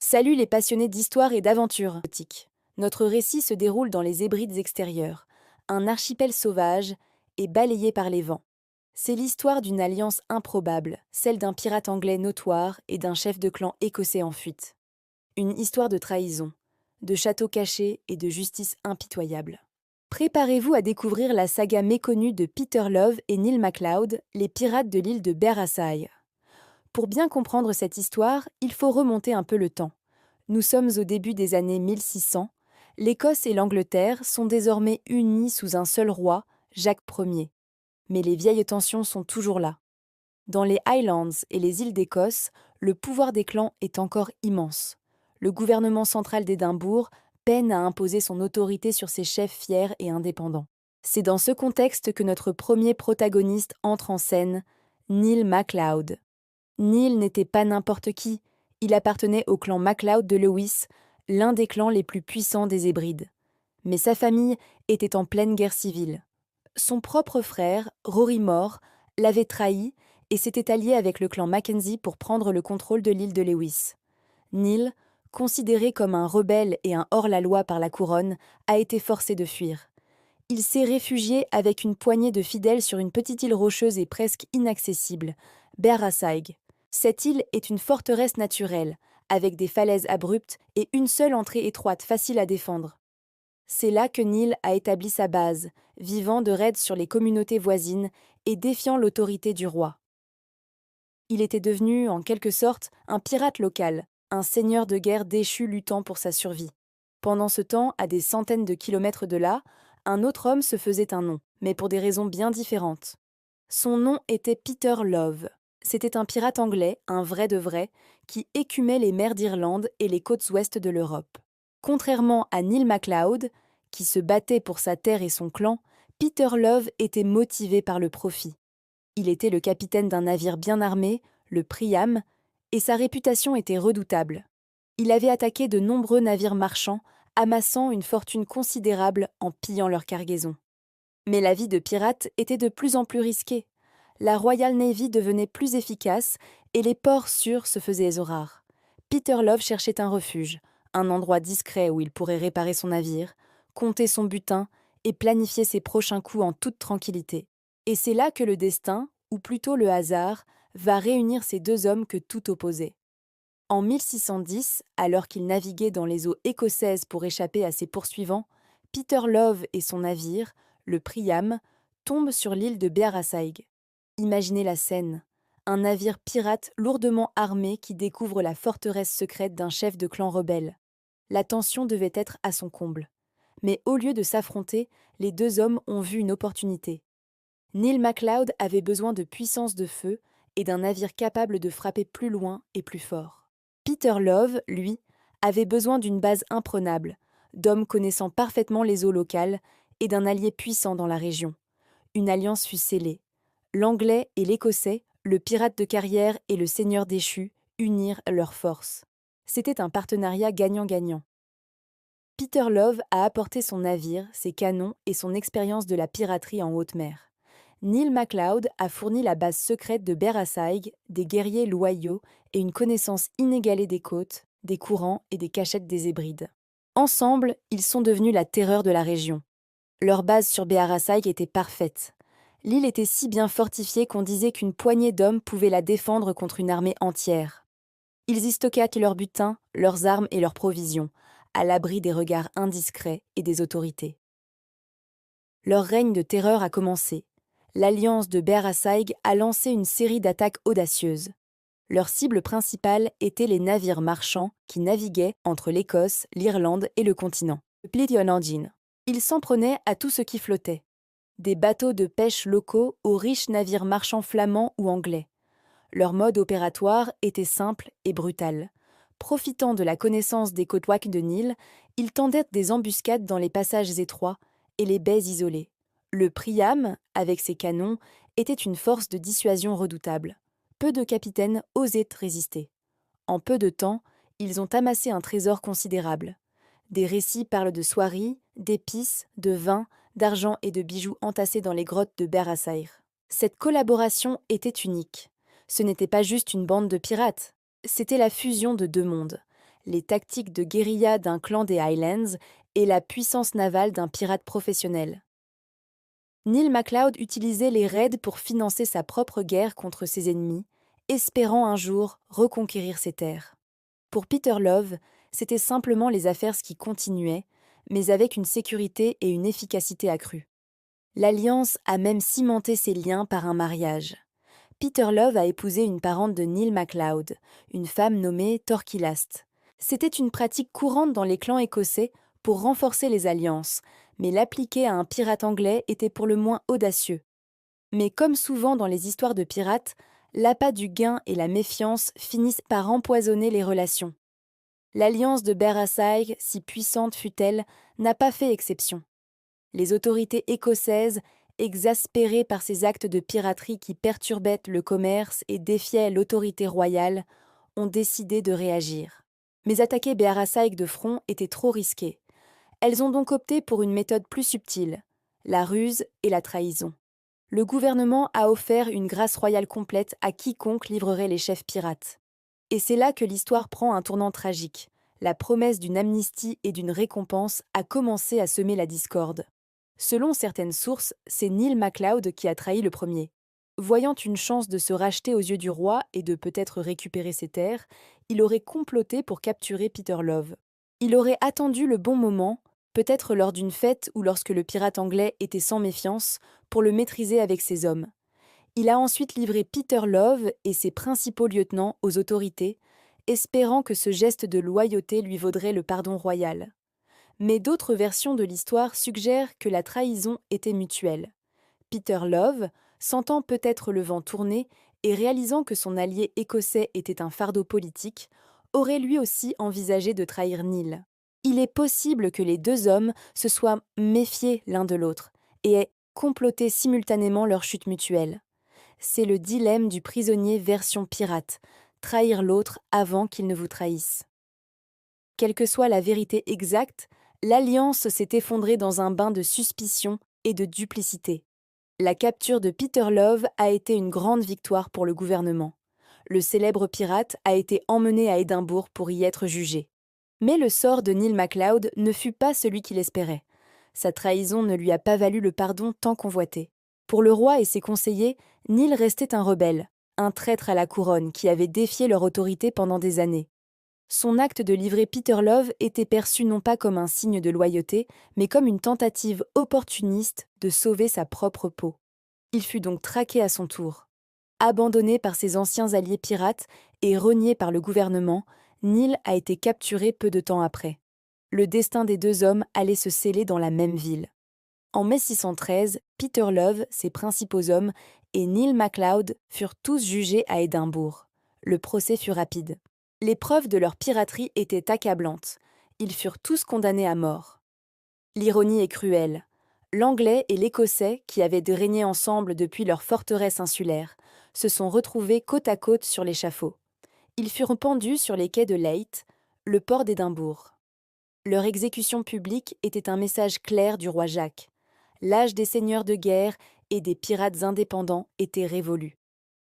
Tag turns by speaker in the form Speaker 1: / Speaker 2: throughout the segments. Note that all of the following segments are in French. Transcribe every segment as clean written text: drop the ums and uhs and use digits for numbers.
Speaker 1: Salut les passionnés d'histoire et d'aventure nautiques. Notre récit se déroule dans les Hébrides extérieures, un archipel sauvage et balayé par les vents. C'est l'histoire d'une alliance improbable, celle d'un pirate anglais notoire et d'un chef de clan écossais en fuite. Une histoire de trahison, de château caché et de justice impitoyable. Préparez-vous à découvrir la saga méconnue de Peter Love et Neil MacLeod, les pirates de l'île de Berasai. Pour bien comprendre cette histoire, il faut remonter un peu le temps. Nous sommes au début des années 1600. L'Écosse et l'Angleterre sont désormais unies sous un seul roi, Jacques Ier. Mais les vieilles tensions sont toujours là. Dans les Highlands et les îles d'Écosse, le pouvoir des clans est encore immense. Le gouvernement central d'Édimbourg peine à imposer son autorité sur ses chefs fiers et indépendants. C'est dans ce contexte que notre premier protagoniste entre en scène, Neil MacLeod. Neil n'était pas n'importe qui, il appartenait au clan MacLeod de Lewis, l'un des clans les plus puissants des Hébrides. Mais sa famille était en pleine guerre civile. Son propre frère, Rory Moore, l'avait trahi et s'était allié avec le clan Mackenzie pour prendre le contrôle de l'île de Lewis. Neil, considéré comme un rebelle et un hors-la-loi par la couronne, a été forcé de fuir. Il s'est réfugié avec une poignée de fidèles sur une petite île rocheuse et presque inaccessible, Berasai. Cette île est une forteresse naturelle, avec des falaises abruptes et une seule entrée étroite facile à défendre. C'est là que Neil a établi sa base, vivant de raids sur les communautés voisines et défiant l'autorité du roi. Il était devenu, en quelque sorte, un pirate local, un seigneur de guerre déchu luttant pour sa survie. Pendant ce temps, à des centaines de kilomètres de là, un autre homme se faisait un nom, mais pour des raisons bien différentes. Son nom était Peter Love. C'était un pirate anglais, un vrai de vrai, qui écumait les mers d'Irlande et les côtes ouest de l'Europe. Contrairement à Neil MacLeod, qui se battait pour sa terre et son clan, Peter Love était motivé par le profit. Il était le capitaine d'un navire bien armé, le Priam, et sa réputation était redoutable. Il avait attaqué de nombreux navires marchands, amassant une fortune considérable en pillant leur cargaison. Mais la vie de pirate était de plus en plus risquée. La Royal Navy devenait plus efficace et les ports sûrs se faisaient rares. Peter Love cherchait un refuge, un endroit discret où il pourrait réparer son navire, compter son butin et planifier ses prochains coups en toute tranquillité. Et c'est là que le destin, ou plutôt le hasard, va réunir ces deux hommes que tout opposait. En 1610, alors qu'il naviguait dans les eaux écossaises pour échapper à ses poursuivants, Peter Love et son navire, le Priam, tombent sur l'île de Berasai. Imaginez la scène. Un navire pirate lourdement armé qui découvre la forteresse secrète d'un chef de clan rebelle. La tension devait être à son comble. Mais au lieu de s'affronter, les deux hommes ont vu une opportunité. Neil MacLeod avait besoin de puissance de feu et d'un navire capable de frapper plus loin et plus fort. Peter Love, lui, avait besoin d'une base imprenable, d'hommes connaissant parfaitement les eaux locales et d'un allié puissant dans la région. Une alliance fut scellée. L'Anglais et l'Écossais, le pirate de carrière et le seigneur déchu, unirent leurs forces. C'était un partenariat gagnant-gagnant. Peter Love a apporté son navire, ses canons et son expérience de la piraterie en haute mer. Neil MacLeod a fourni la base secrète de Berasai, des guerriers loyaux et une connaissance inégalée des côtes, des courants et des cachettes des Hébrides. Ensemble, ils sont devenus la terreur de la région. Leur base sur Berasai était parfaite. L'île était si bien fortifiée qu'on disait qu'une poignée d'hommes pouvait la défendre contre une armée entière. Ils y stockaient leur butin, leurs armes et leurs provisions, à l'abri des regards indiscrets et des autorités. Leur règne de terreur a commencé. L'alliance de Berasai a lancé une série d'attaques audacieuses. Leur cible principale était les navires marchands qui naviguaient entre l'Écosse, l'Irlande et le continent. Ils s'en prenaient à tout ce qui flottait. Des bateaux de pêche locaux aux riches navires marchands flamands ou anglais. Leur mode opératoire était simple et brutal. Profitant de la connaissance des côtes de Neil, ils tendaient des embuscades dans les passages étroits et les baies isolées. Le Priam, avec ses canons, était une force de dissuasion redoutable. Peu de capitaines osaient résister. En peu de temps, ils ont amassé un trésor considérable. Des récits parlent de soieries, d'épices, de vin, d'argent et de bijoux entassés dans les grottes de Berasai. Cette collaboration était unique. Ce n'était pas juste une bande de pirates, c'était la fusion de deux mondes. les tactiques de guérilla d'un clan des Highlands et la puissance navale d'un pirate professionnel. Neil MacLeod utilisait les raids pour financer sa propre guerre contre ses ennemis, espérant un jour reconquérir ses terres. Pour Peter Love, c'était simplement les affaires qui continuaient, mais avec une sécurité et une efficacité accrues. L'Alliance a même cimenté ses liens par un mariage. Peter Love a épousé une parente de Neil MacLeod, une femme nommée Torquilast. C'était une pratique courante dans les clans écossais pour renforcer les alliances, mais l'appliquer à un pirate anglais était pour le moins audacieux. Mais comme souvent dans les histoires de pirates, l'appât du gain et la méfiance finissent par empoisonner les relations. L'alliance de Berasai, si puissante fut-elle, n'a pas fait exception. Les autorités écossaises, exaspérées par ces actes de piraterie qui perturbaient le commerce et défiaient l'autorité royale, ont décidé de réagir. Mais attaquer Berasai de front était trop risqué. Elles ont donc opté pour une méthode plus subtile, la ruse et la trahison. Le gouvernement a offert une grâce royale complète à quiconque livrerait les chefs pirates. Et c'est là que l'histoire prend un tournant tragique. La promesse d'une amnistie et d'une récompense a commencé à semer la discorde. Selon certaines sources, c'est Neil MacLeod qui a trahi le premier. Voyant une chance de se racheter aux yeux du roi et de peut-être récupérer ses terres, il aurait comploté pour capturer Peter Love. Il aurait attendu le bon moment, peut-être lors d'une fête ou lorsque le pirate anglais était sans méfiance, pour le maîtriser avec ses hommes. Il a ensuite livré Peter Love et ses principaux lieutenants aux autorités, espérant que ce geste de loyauté lui vaudrait le pardon royal. Mais d'autres versions de l'histoire suggèrent que la trahison était mutuelle. Peter Love, sentant peut-être le vent tourner et réalisant que son allié écossais était un fardeau politique, aurait lui aussi envisagé de trahir Neil. Il est possible que les deux hommes se soient méfiés l'un de l'autre et aient comploté simultanément leur chute mutuelle. C'est le dilemme du prisonnier version pirate, trahir l'autre avant qu'il ne vous trahisse. Quelle que soit la vérité exacte, l'alliance s'est effondrée dans un bain de suspicion et de duplicité. La capture de Peter Love a été une grande victoire pour le gouvernement. Le célèbre pirate a été emmené à Édimbourg pour y être jugé. Mais le sort de Neil MacLeod ne fut pas celui qu'il espérait. Sa trahison ne lui a pas valu le pardon tant convoité. Pour le roi et ses conseillers, Neil restait un rebelle, un traître à la couronne qui avait défié leur autorité pendant des années. Son acte de livrer Peter Love était perçu non pas comme un signe de loyauté, mais comme une tentative opportuniste de sauver sa propre peau. Il fut donc traqué à son tour. Abandonné par ses anciens alliés pirates et renié par le gouvernement, Neil a été capturé peu de temps après. Le destin des deux hommes allait se sceller dans la même ville. En mai 613, Peter Love, ses principaux hommes, et Neil MacLeod furent tous jugés à Édimbourg. Le procès fut rapide. Les preuves de leur piraterie étaient accablantes. Ils furent tous condamnés à mort. L'ironie est cruelle. L'Anglais et l'Écossais, qui avaient régné ensemble depuis leur forteresse insulaire, se sont retrouvés côte à côte sur l'échafaud. Ils furent pendus sur les quais de Leith, le port d'Édimbourg. Leur exécution publique était un message clair du roi Jacques. L'âge des seigneurs de guerre et des pirates indépendants était révolu.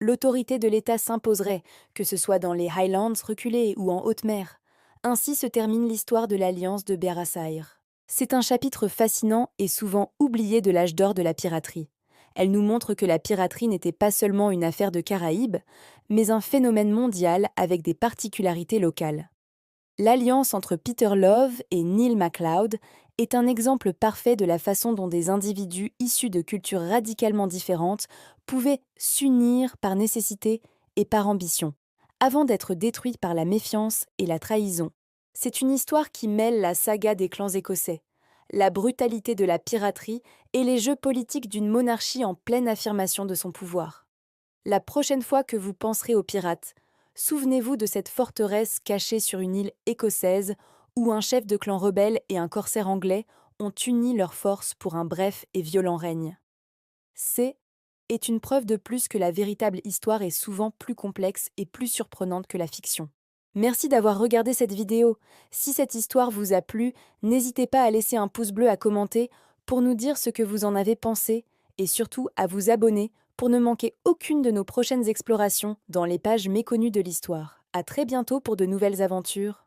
Speaker 1: L'autorité de l'État s'imposerait, que ce soit dans les Highlands reculés ou en haute mer. Ainsi se termine l'histoire de l'alliance de Berasai. C'est un chapitre fascinant et souvent oublié de l'âge d'or de la piraterie. Elle nous montre que la piraterie n'était pas seulement une affaire de Caraïbes, mais un phénomène mondial avec des particularités locales. L'alliance entre Peter Love et Neil MacLeod est un exemple parfait de la façon dont des individus issus de cultures radicalement différentes pouvaient s'unir par nécessité et par ambition, avant d'être détruits par la méfiance et la trahison. C'est une histoire qui mêle la saga des clans écossais, la brutalité de la piraterie et les jeux politiques d'une monarchie en pleine affirmation de son pouvoir. La prochaine fois que vous penserez aux pirates, souvenez-vous de cette forteresse cachée sur une île écossaise où un chef de clan rebelle et un corsaire anglais ont uni leurs forces pour un bref et violent règne. C'est une preuve de plus que la véritable histoire est souvent plus complexe et plus surprenante que la fiction. Merci d'avoir regardé cette vidéo. Si cette histoire vous a plu, n'hésitez pas à laisser un pouce bleu à commenter pour nous dire ce que vous en avez pensé et surtout à vous abonner pour ne manquer aucune de nos prochaines explorations dans les pages méconnues de l'histoire. À très bientôt pour de nouvelles aventures.